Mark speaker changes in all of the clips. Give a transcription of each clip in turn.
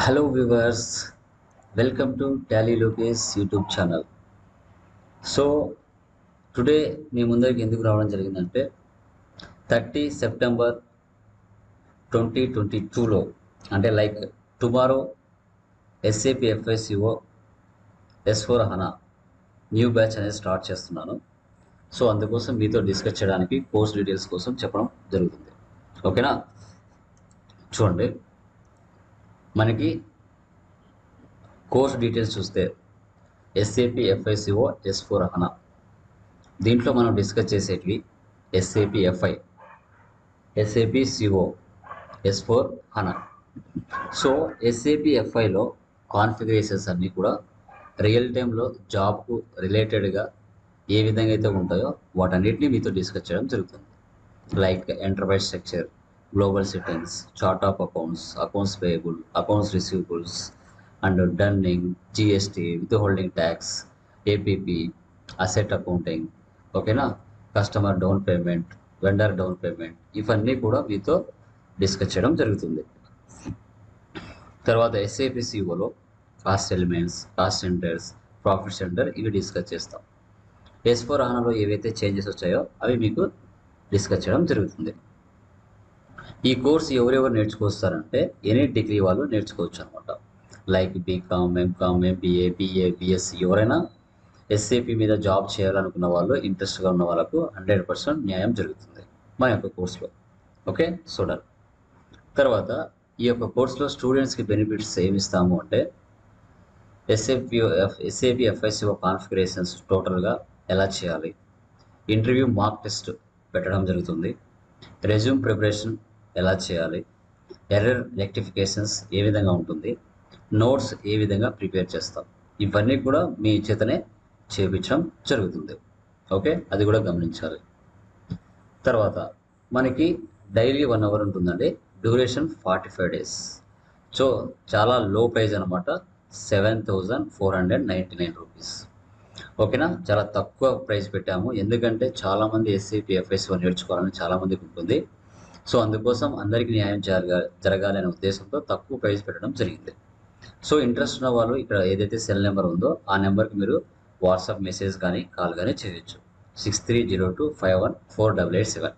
Speaker 1: Hello viewers, welcome to Tally Lokesh YouTube channel. So today మీ ముందరికి ఎందుకు రావడం జరిగిందంటే 30 సెప్టెంబర్ 2022లో అంటే like tomorrow SAP FICO S4 HANA new batch అనేది స్టార్ట్ చేస్తున్నాను. సో అందుకోసం మీతో డిస్కస్ చేయడానికి కోర్స్ డీటెయిల్స్ కోసం చెప్పడం జరుగుతుంది. ఓకేనా, చూడండి మనకి కోర్స్ డీటెయిల్స్ చూస్తే SAP FICO S4 HANA దీంట్లో మనం డిస్కస్ చేసేటివి SAP FI, SAP CO, S4 HANA. So SAP FIలో కాన్ఫిగరేషన్స్ అన్నీ కూడా రియల్ టైంలో జాబ్కు రిలేటెడ్గా ఏ విధంగా అయితే ఉంటాయో వాటన్నిటిని మీతో డిస్కస్ చేయడం జరుగుతుంది. Like enterprise structure, global settings, chart of accounts, accounts payable, accounts receivables and dunning, GST, withholding tax, APP, asset accounting, ఓకేనా, customer down payment, vendor down payment, ఇవన్నీ కూడా మీతో డిస్కస్ చేయడం జరుగుతుంది. తర్వాత SAP COలో cost elements, cost centres, profit centre ఇవి discuss చేస్తాం. S4 HANAలో ఏవైతే చేంజెస్ వచ్చాయో అవి మీకు డిస్కస్ చేయడం జరుగుతుంది. ఈ కోర్స్ ఎవరెవరు నేర్చుకొస్తారంటే ఎనీ డిగ్రీ వాళ్ళు నేర్చుకోవచ్చు అనమాట. Like BCom, MCom, MBA, BA, BSc ఎవరైనా SAP మీద జాబ్ చేయాలనుకున్న వాళ్ళు, ఇంట్రెస్ట్గా ఉన్న వాళ్ళకు 100% న్యాయం జరుగుతుంది మన యొక్క కోర్సులో. ఓకే, చూడాలి. తర్వాత ఈ యొక్క కోర్సులో స్టూడెంట్స్కి బెనిఫిట్స్ ఏమి ఇస్తాము అంటే SAP FICO కాన్ఫిగరేషన్స్ టోటల్గా ఎలా చేయాలి, ఇంటర్వ్యూ మార్క్ టెస్ట్ పెట్టడం జరుగుతుంది, రెజ్యూమ్ ప్రిపరేషన్ ఎలా చేయాలి, ఎర్రర్ రెక్టిఫికేషన్స్ ఏ విధంగా ఉంటుంది, నోట్స్ ఏ విధంగా ప్రిపేర్ చేస్తాం, ఇవన్నీ కూడా మీ చేతనే చేయించడం జరుగుతుంది. ఓకే, అది కూడా గమనించాలి. తర్వాత మనకి డైలీ 1 అవర్ ఉంటుందండి. Duration 45 days. సో చాలా లో ప్రైజ్ అనమాట, 7,499 రూపీస్. ఓకేనా, చాలా తక్కువ ప్రైస్ పెట్టాము. ఎందుకంటే చాలామంది SAP FICO నేర్చుకోవాలని చాలామందికి ఉంటుంది. సో అందుకోసం అందరికీ న్యాయం జరగాలి అనే ఉద్దేశంతో తక్కువ ప్రైస్ పెట్టడం జరిగింది. సో ఇంట్రెస్ట్ ఉన్న వాళ్ళు ఇక్కడ ఏదైతే సెల్ నెంబర్ ఉందో ఆ నెంబర్కి మీరు వాట్సాప్ మెసేజ్ కానీ కాల్ కానీ చేయొచ్చు. 6302514887.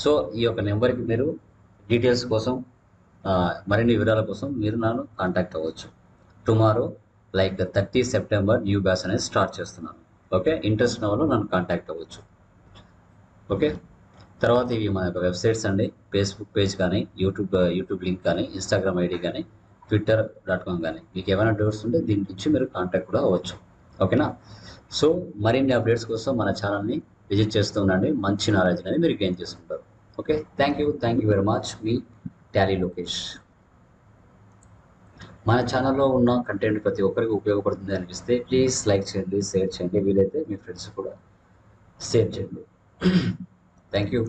Speaker 1: సో ఈ యొక్క నెంబర్కి మీరు డీటెయిల్స్ కోసం, మరిన్ని వివరాల కోసం మీరు నన్ను కాంటాక్ట్ అవ్వచ్చు. Tomorrow like 30 September new batch అనేది స్టార్ట్ చేస్తున్నాను. ఓకే, ఇంట్రెస్ట్ ఉన్న వాళ్ళు నన్ను కాంటాక్ట్ అవ్వచ్చు. ఓకే, తర్వాత ఇవి మన యొక్క వెబ్సైట్స్ అండి. ఫేస్బుక్ పేజ్ కానీ, యూట్యూబ్ లింక్ కానీ, ఇన్స్టాగ్రామ్ ID కానీ, twitter.com కానీ. మీకు ఏమైనా డౌట్స్ ఉంటే దీని నుంచి మీరు కాంటాక్ట్ కూడా అవ్వచ్చు. ఓకేనా, సో మరిన్ని అప్డేట్స్ కోసం మన ఛానల్ని విజిట్ చేస్తూ ఉండండి. మంచి నాలెడ్జ్ అనేది మీరు గెయిన్ చేసుకుంటారు. Okay, thank you very much. Me Tally Lokesh. మన ఛానల్లో ఉన్న కంటెంట్ ప్రతి ఒక్కరికి ఉపయోగపడుతుంది అనిపిస్తే ప్లీజ్ లైక్ చేయండి, షేర్ చేయండి, వీలైతే మీ ఫ్రెండ్స్ కూడా షేర్ చేయండి. Thank you.